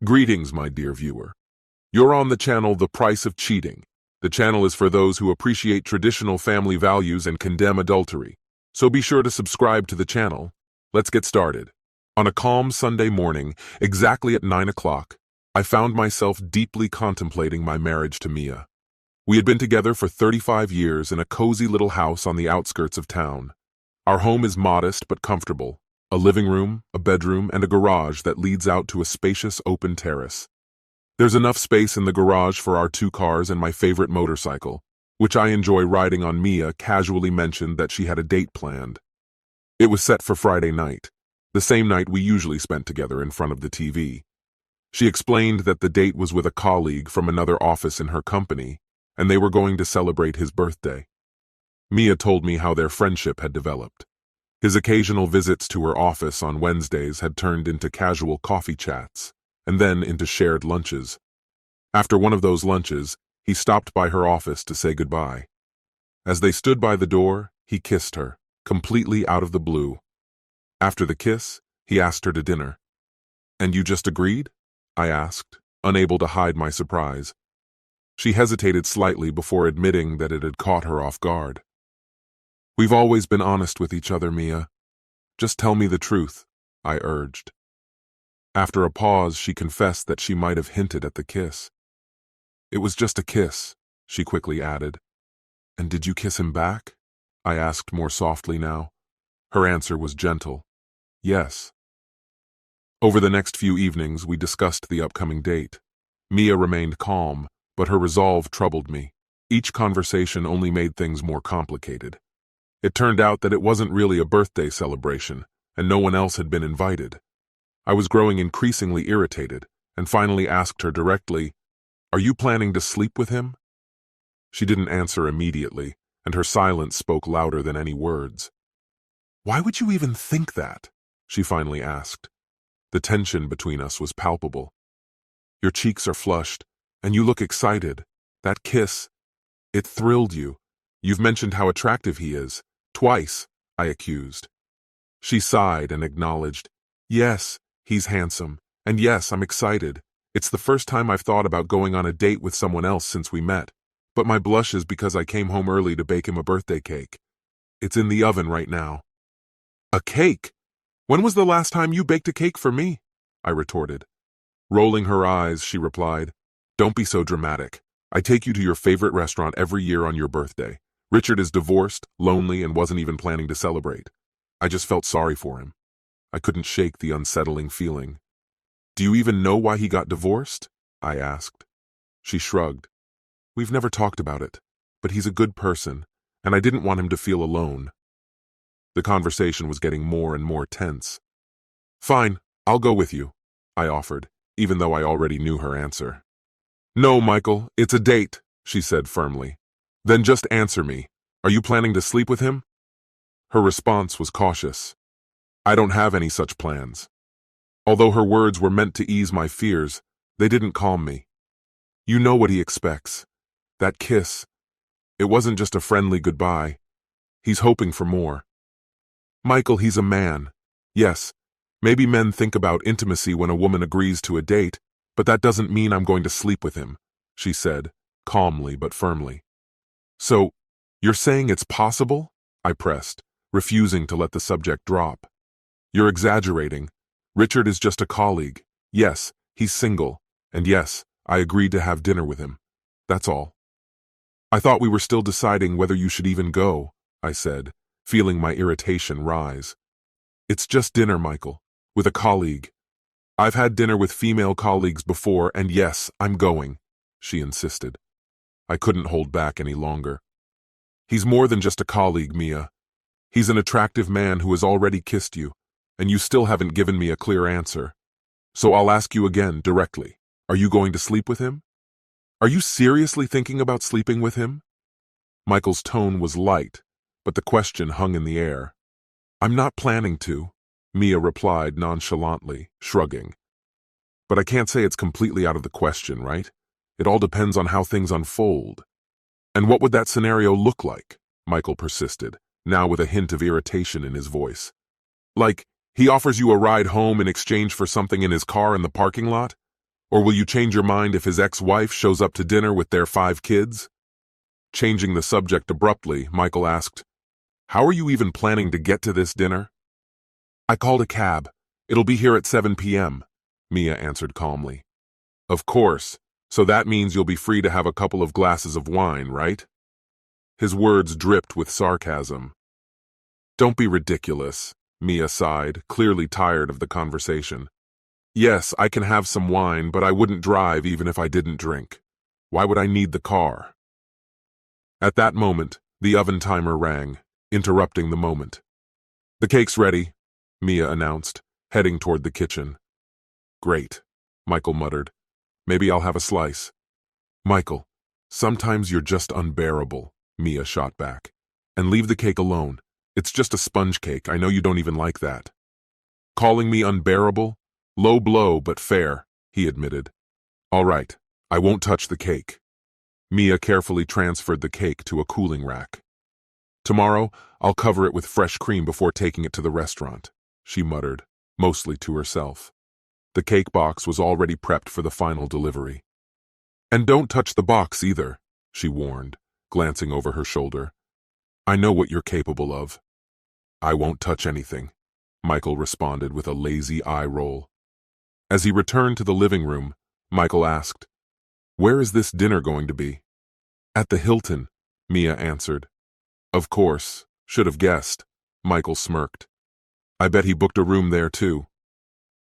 Greetings, my dear viewer. You're on the channel The Price of Cheating. The channel is for those who appreciate traditional family values and condemn adultery. So be sure to subscribe to the channel. Let's get started. On a calm Sunday morning, exactly at 9 o'clock, I found myself deeply contemplating my marriage to Mia. We had been together for 35 years in a cozy little house on the outskirts of town. Our home is modest but comfortable. A living room, a bedroom, and a garage that leads out to a spacious open terrace. There's enough space in the garage for our 2 cars and my favorite motorcycle, which I enjoy riding on. Mia casually mentioned that she had a date planned. It was set for Friday night, the same night we usually spent together in front of the TV. She explained that the date was with a colleague from another office in her company, and they were going to celebrate his birthday. Mia told me how their friendship had developed. His occasional visits to her office on Wednesdays had turned into casual coffee chats, and then into shared lunches. After one of those lunches, he stopped by her office to say goodbye. As they stood by the door, he kissed her, completely out of the blue. After the kiss, he asked her to dinner. "And you just agreed?" I asked, unable to hide my surprise. She hesitated slightly before admitting that it had caught her off guard. "We've always been honest with each other, Mia. Just tell me the truth," I urged. After a pause, she confessed that she might have hinted at the kiss. "It was just a kiss," she quickly added. "And did you kiss him back?" I asked more softly now. Her answer was gentle. "Yes." Over the next few evenings, we discussed the upcoming date. Mia remained calm, but her resolve troubled me. Each conversation only made things more complicated. It turned out that it wasn't really a birthday celebration, and no one else had been invited. I was growing increasingly irritated, and finally asked her directly, "Are you planning to sleep with him?" She didn't answer immediately, and her silence spoke louder than any words. "Why would you even think that?" she finally asked. The tension between us was palpable. "Your cheeks are flushed, and you look excited. That kiss, it thrilled you. You've mentioned how attractive he is. Twice," I accused. She sighed and acknowledged, "Yes, he's handsome, and yes, I'm excited. It's the first time I've thought about going on a date with someone else since we met, but my blush is because I came home early to bake him a birthday cake. It's in the oven right now." "A cake? When was the last time you baked a cake for me?" I retorted. Rolling her eyes, she replied, "Don't be so dramatic. I take you to your favorite restaurant every year on your birthday. Richard is divorced, lonely, and wasn't even planning to celebrate. I just felt sorry for him. I couldn't shake the unsettling feeling." "Do you even know why he got divorced?" I asked. She shrugged. "We've never talked about it, but he's a good person, and I didn't want him to feel alone." The conversation was getting more and more tense. "Fine, I'll go with you," I offered, even though I already knew her answer. "No, Michael, it's a date," she said firmly. "Then just answer me. Are you planning to sleep with him?" Her response was cautious. "I don't have any such plans." Although her words were meant to ease my fears, they didn't calm me. "You know what he expects. That kiss. It wasn't just a friendly goodbye. He's hoping for more." "Michael, he's a man. Yes, maybe men think about intimacy when a woman agrees to a date, but that doesn't mean I'm going to sleep with him," she said, calmly but firmly. "So, you're saying it's possible?" I pressed, refusing to let the subject drop. "You're exaggerating. Richard is just a colleague. Yes, he's single, and yes, I agreed to have dinner with him. That's all." "I thought we were still deciding whether you should even go," I said, feeling my irritation rise. "It's just dinner, Michael, with a colleague. I've had dinner with female colleagues before, and yes, I'm going," she insisted. I couldn't hold back any longer. "He's more than just a colleague, Mia. He's an attractive man who has already kissed you, and you still haven't given me a clear answer. So I'll ask you again, directly. Are you going to sleep with him? Are you seriously thinking about sleeping with him?" Michael's tone was light, but the question hung in the air. "I'm not planning to," Mia replied nonchalantly, shrugging. "But I can't say it's completely out of the question, right? It all depends on how things unfold." "And what would that scenario look like?" Michael persisted, now with a hint of irritation in his voice. "Like, he offers you a ride home in exchange for something in his car in the parking lot? Or will you change your mind if his ex-wife shows up to dinner with their 5 kids? Changing the subject abruptly, Michael asked, "How are you even planning to get to this dinner?" "I called a cab. It'll be here at 7 p.m., Mia answered calmly. "Of course, so that means you'll be free to have a couple of glasses of wine, right?" His words dripped with sarcasm. "Don't be ridiculous," Mia sighed, clearly tired of the conversation. "Yes, I can have some wine, but I wouldn't drive even if I didn't drink. Why would I need the car?" At that moment, the oven timer rang, interrupting the moment. "The cake's ready," Mia announced, heading toward the kitchen. "Great," Michael muttered. "Maybe I'll have a slice." "Michael, sometimes you're just unbearable," Mia shot back. "And leave the cake alone. It's just a sponge cake. I know you don't even like that." "Calling me unbearable? Low blow, but fair," he admitted. "All right, I won't touch the cake." Mia carefully transferred the cake to a cooling rack. "Tomorrow, I'll cover it with fresh cream before taking it to the restaurant," she muttered, mostly to herself. The cake box was already prepped for the final delivery. "And don't touch the box either," she warned, glancing over her shoulder. "I know what you're capable of." "I won't touch anything," Michael responded with a lazy eye roll. As he returned to the living room, Michael asked, "Where is this dinner going to be?" "At the Hilton," Mia answered. "Of course, should have guessed," Michael smirked. "I bet he booked a room there too.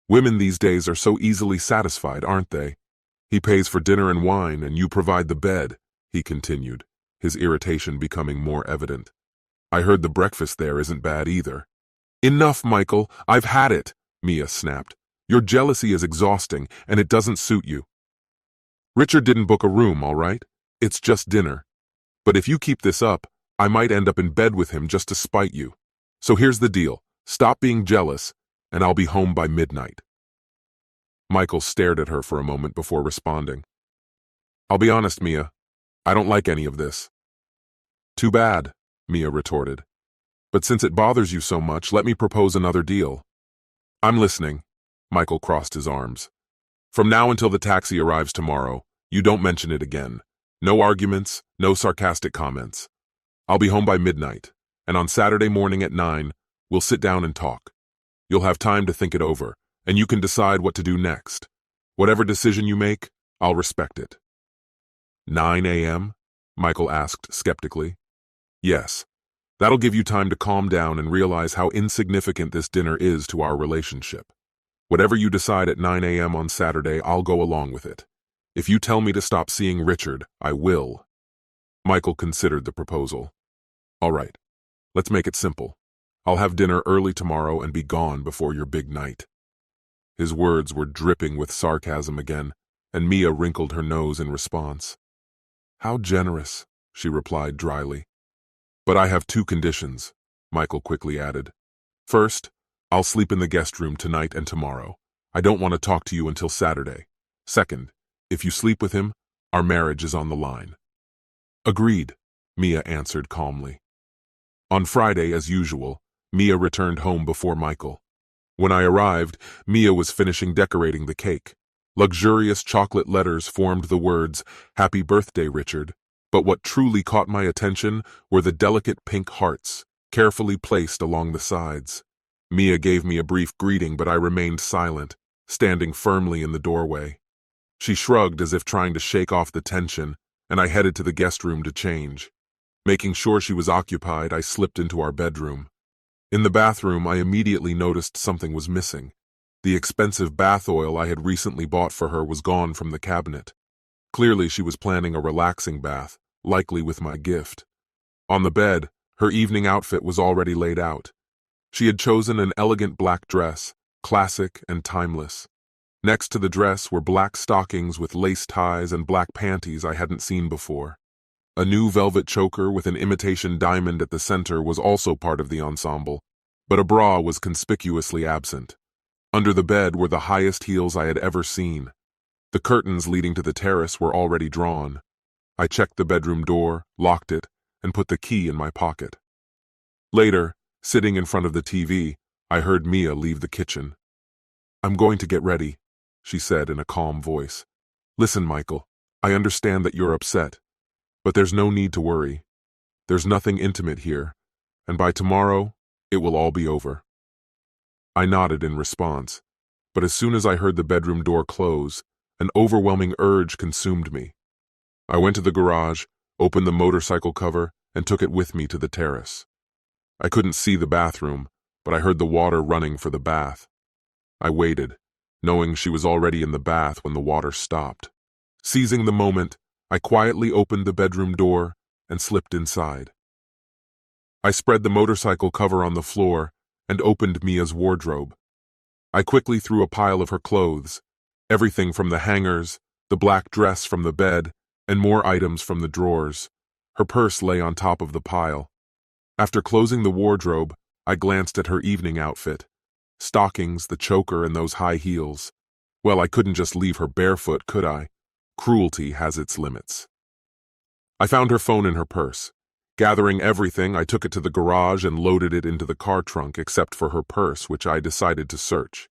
Women these days are so easily satisfied, aren't they? He pays for dinner and wine, and you provide the bed," he continued, his irritation becoming more evident. "I heard the breakfast there isn't bad either." "Enough, Michael, I've had it," Mia snapped. "Your jealousy is exhausting, and it doesn't suit you. Richard didn't book a room, all right? It's just dinner. But if you keep this up, I might end up in bed with him just to spite you. So here's the deal. Stop being jealous, and I'll be home by midnight." Michael stared at her for a moment before responding. "I'll be honest, Mia. I don't like any of this." "Too bad," Mia retorted. "But since it bothers you so much, let me propose another deal." "I'm listening." Michael crossed his arms. "From now until the taxi arrives tomorrow, you don't mention it again. No arguments, no sarcastic comments. I'll be home by midnight, and on Saturday morning at 9, we'll sit down and talk. You'll have time to think it over, and you can decide what to do next. Whatever decision you make, I'll respect it." 9 a.m.? Michael asked skeptically. "Yes. That'll give you time to calm down and realize how insignificant this dinner is to our relationship. Whatever you decide at 9 a.m. on Saturday, I'll go along with it. If you tell me to stop seeing Richard, I will." Michael considered the proposal. "All right, let's make it simple. I'll have dinner early tomorrow and be gone before your big night." His words were dripping with sarcasm again, and Mia wrinkled her nose in response. "How generous," she replied dryly. "But I have 2 conditions," Michael quickly added. "First, I'll sleep in the guest room tonight and tomorrow. I don't want to talk to you until Saturday. Second, if you sleep with him, our marriage is on the line." "Agreed," Mia answered calmly. On Friday, as usual, Mia returned home before Michael. When I arrived, Mia was finishing decorating the cake. Luxurious chocolate letters formed the words, "Happy Birthday, Richard." But what truly caught my attention were the delicate pink hearts, carefully placed along the sides. Mia gave me a brief greeting, but I remained silent, standing firmly in the doorway. She shrugged as if trying to shake off the tension, and I headed to the guest room to change. Making sure she was occupied, I slipped into our bedroom. In the bathroom, I immediately noticed something was missing. The expensive bath oil I had recently bought for her was gone from the cabinet. Clearly, she was planning a relaxing bath, likely with my gift. On the bed, her evening outfit was already laid out. She had chosen an elegant black dress, classic and timeless. Next to the dress were black stockings with lace ties and black panties I hadn't seen before. A new velvet choker with an imitation diamond at the center was also part of the ensemble, but a bra was conspicuously absent. Under the bed were the highest heels I had ever seen. The curtains leading to the terrace were already drawn. I checked the bedroom door, locked it, and put the key in my pocket. Later, sitting in front of the TV, I heard Mia leave the kitchen. "I'm going to get ready," she said in a calm voice. Listen, Michael, I understand that you're upset, but there's no need to worry. There's nothing intimate here, and by tomorrow, it will all be over. I nodded in response, but as soon as I heard the bedroom door close, an overwhelming urge consumed me. I went to the garage, opened the motorcycle cover, and took it with me to the terrace. I couldn't see the bathroom, but I heard the water running for the bath. I waited, knowing she was already in the bath when the water stopped. Seizing the moment, I quietly opened the bedroom door and slipped inside. I spread the motorcycle cover on the floor and opened Mia's wardrobe. I quickly threw a pile of her clothes, everything from the hangers, the black dress from the bed, and more items from the drawers. Her purse lay on top of the pile. After closing the wardrobe, I glanced at her evening outfit. Stockings, the choker, and those high heels. Well, I couldn't just leave her barefoot, could I? Cruelty has its limits. I found her phone in her purse. Gathering everything, I took it to the garage and loaded it into the car trunk except for her purse, which I decided to search.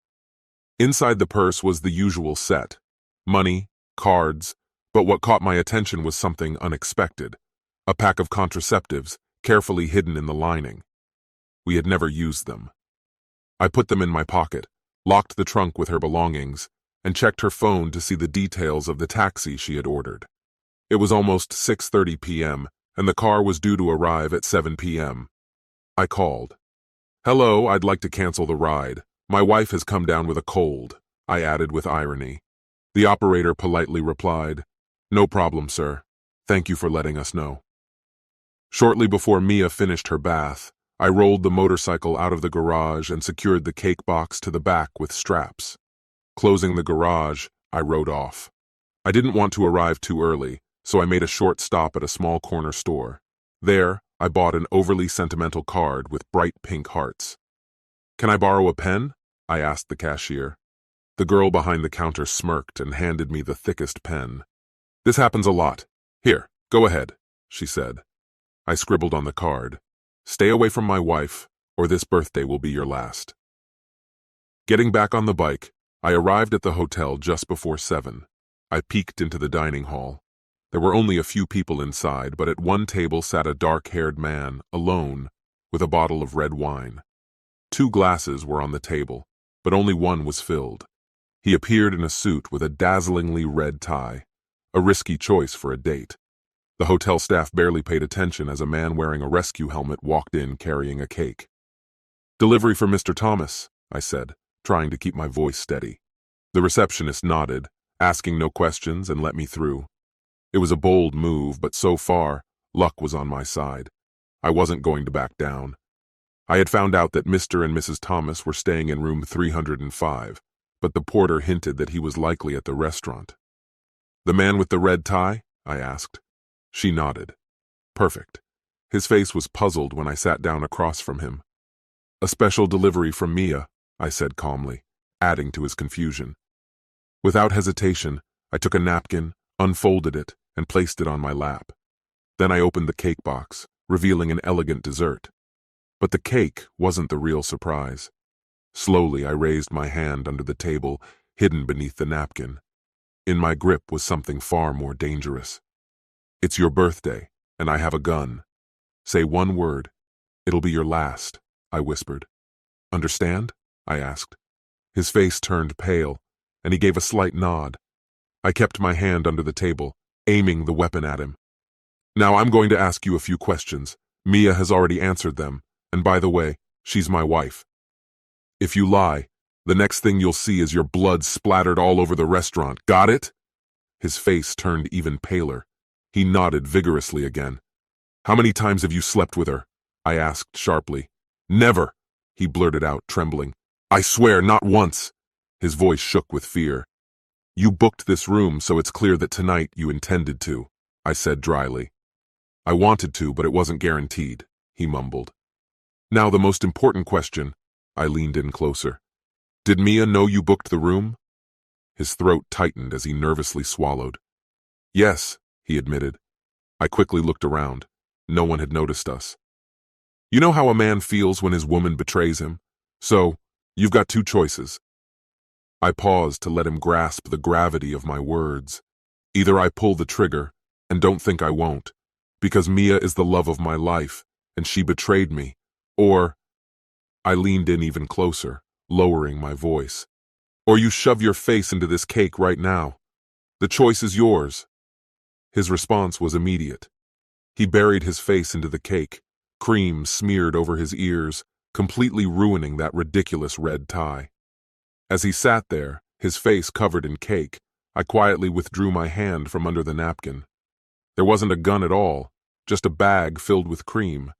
Inside the purse was the usual set: money, cards, but what caught my attention was something unexpected: a pack of contraceptives, carefully hidden in the lining. We had never used them. I put them in my pocket, locked the trunk with her belongings, and checked her phone to see the details of the taxi she had ordered. It was almost 6:30 p.m., and the car was due to arrive at 7 p.m. I called. "Hello, I'd like to cancel the ride. My wife has come down with a cold," I added with irony. The operator politely replied, "No problem, sir. Thank you for letting us know." Shortly before Mia finished her bath, I rolled the motorcycle out of the garage and secured the cake box to the back with straps. Closing the garage, I rode off. I didn't want to arrive too early, so I made a short stop at a small corner store. There, I bought an overly sentimental card with bright pink hearts. "Can I borrow a pen?" I asked the cashier. The girl behind the counter smirked and handed me the thickest pen. "This happens a lot. Here, go ahead," she said. I scribbled on the card, "Stay away from my wife, or this birthday will be your last." Getting back on the bike, I arrived at the hotel just before 7. I peeked into the dining hall. There were only a few people inside, but at one table sat a dark-haired man, alone, with a bottle of red wine. 2 glasses were on the table, but only one was filled. He appeared in a suit with a dazzlingly red tie, a risky choice for a date. The hotel staff barely paid attention as a man wearing a rescue helmet walked in carrying a cake. "Delivery for Mr. Thomas," I said, trying to keep my voice steady. The receptionist nodded, asking no questions, and let me through. It was a bold move, but so far, luck was on my side. I wasn't going to back down. I had found out that Mr. and Mrs. Thomas were staying in room 305, but the porter hinted that he was likely at the restaurant. "The man with the red tie?" I asked. She nodded. "Perfect." His face was puzzled when I sat down across from him. "A special delivery from Mia," I said calmly, adding to his confusion. Without hesitation, I took a napkin, unfolded it, and placed it on my lap. Then I opened the cake box, revealing an elegant dessert. But the cake wasn't the real surprise. Slowly, I raised my hand under the table, hidden beneath the napkin. In my grip was something far more dangerous. "It's your birthday, and I have a gun. Say one word. It'll be your last," I whispered. "Understand?" I asked. His face turned pale, and he gave a slight nod. I kept my hand under the table, aiming the weapon at him. "Now I'm going to ask you a few questions. Mia has already answered them, and by the way, she's my wife. If you lie, the next thing you'll see is your blood splattered all over the restaurant. Got it?" His face turned even paler. He nodded vigorously again. "How many times have you slept with her?" I asked sharply. "Never," he blurted out, trembling. "I swear, not once." His voice shook with fear. "You booked this room, so it's clear that tonight you intended to," I said dryly. "I wanted to, but it wasn't guaranteed," he mumbled. "Now the most important question." I leaned in closer. "Did Mia know you booked the room?" His throat tightened as he nervously swallowed. "Yes," he admitted. I quickly looked around. No one had noticed us. "You know how a man feels when his woman betrays him? So, you've got 2 choices. I paused to let him grasp the gravity of my words. Either I pull the trigger, and don't think I won't, because Mia is the love of my life, and she betrayed me, or I leaned in even closer, lowering my voice. Or you shove your face into this cake right now. The choice is yours. His response was immediate. He buried his face into the cake, cream smeared over his ears, completely ruining that ridiculous red tie. As he sat there, his face covered in cake, I quietly withdrew my hand from under the napkin. There wasn't a gun at all, just a bag filled with cream.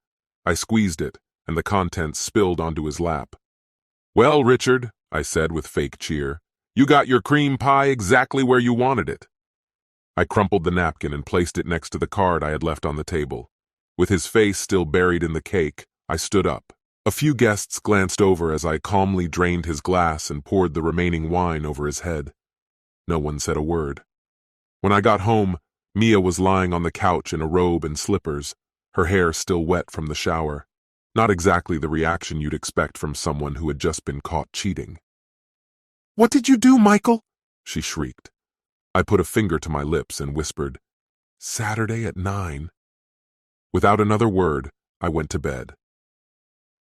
I squeezed it, and the contents spilled onto his lap. "Well, Richard," I said with fake cheer, "you got your cream pie exactly where you wanted it." I crumpled the napkin and placed it next to the card I had left on the table. With his face still buried in the cake, I stood up. A few guests glanced over as I calmly drained his glass and poured the remaining wine over his head. No one said a word. When I got home, Mia was lying on the couch in a robe and slippers, her hair still wet from the shower. Not exactly the reaction you'd expect from someone who had just been caught cheating. "What did you do, Michael?" she shrieked. I put a finger to my lips and whispered, "Saturday at 9. Without another word, I went to bed.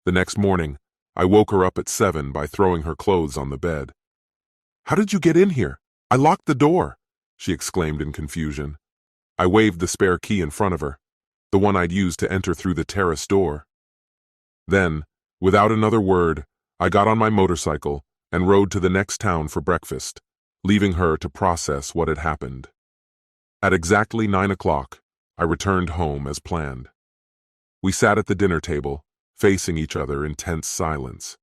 The next morning, I woke her up at 7 by throwing her clothes on the bed. "How did you get in here? I locked the door," she exclaimed in confusion. I waved the spare key in front of her, the one I'd used to enter through the terrace door. Then, without another word, I got on my motorcycle and rode to the next town for breakfast, leaving her to process what had happened. At exactly 9 o'clock, I returned home as planned. We sat at the dinner table, facing each other in tense silence.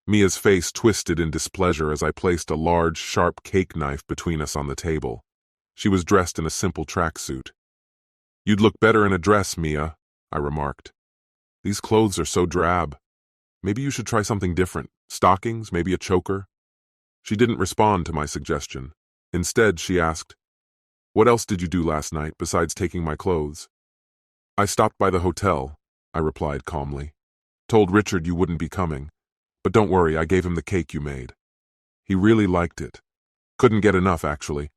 Mia's face twisted in displeasure as I placed a large, sharp cake knife between us on the table. She was dressed in a simple tracksuit. "You'd look better in a dress, Mia," I remarked. "These clothes are so drab. Maybe you should try something different. Stockings, maybe a choker." She didn't respond to my suggestion. Instead, she asked, "What else did you do last night besides taking my clothes?" "I stopped by the hotel," I replied calmly. "Told Richard you wouldn't be coming. But don't worry, I gave him the cake you made. He really liked it. Couldn't get enough, actually.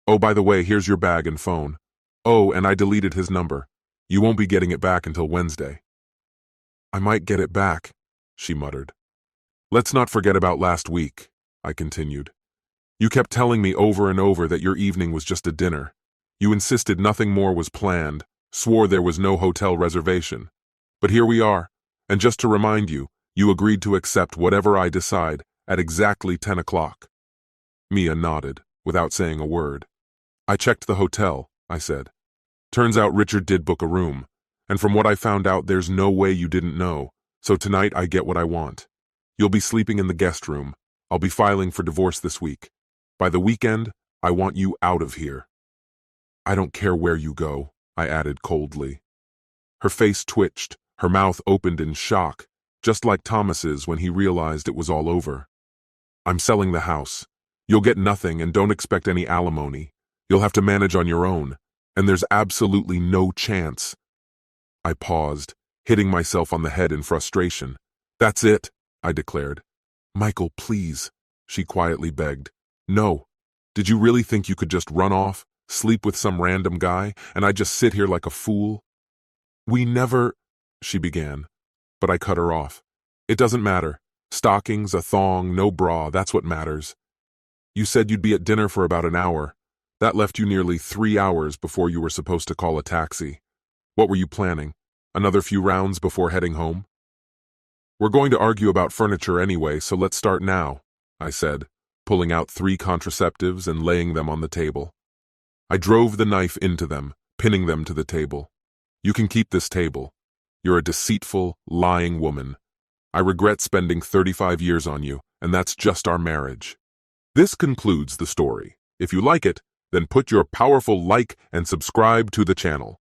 Oh, by the way, here's your bag and phone. Oh, and I deleted his number. You won't be getting it back until Wednesday." "I might get it back," she muttered. "Let's not forget about last week," I continued. "You kept telling me over and over that your evening was just a dinner. You insisted nothing more was planned, swore there was no hotel reservation. But here we are, and just to remind you, you agreed to accept whatever I decide at exactly 10 o'clock. Mia nodded, without saying a word. "I checked the hotel," I said. "Turns out Richard did book a room, and from what I found out there's no way you didn't know, so tonight I get what I want. You'll be sleeping in the guest room. I'll be filing for divorce this week. By the weekend, I want you out of here." "I don't care where you go," I added coldly. Her face twitched, her mouth opened in shock, just like Thomas's when he realized it was all over. "I'm selling the house. You'll get nothing and don't expect any alimony. You'll have to manage on your own, and there's absolutely no chance." I paused, hitting myself on the head in frustration. "That's it," I declared. "Michael, please," she quietly begged. "No. Did you really think you could just run off, sleep with some random guy, and I'd just sit here like a fool?" "We never—" she began, but I cut her off. "It doesn't matter. Stockings, a thong, no bra, that's what matters. You said you'd be at dinner for about an hour. That left you nearly 3 hours before you were supposed to call a taxi. What were you planning? Another few rounds before heading home?" "We're going to argue about furniture anyway, so let's start now," I said, pulling out 3 contraceptives and laying them on the table. I drove the knife into them, pinning them to the table. "You can keep this table. You're a deceitful, lying woman. I regret spending 35 years on you, and that's just our marriage." This concludes the story. If you like it, then put your powerful like and subscribe to the channel.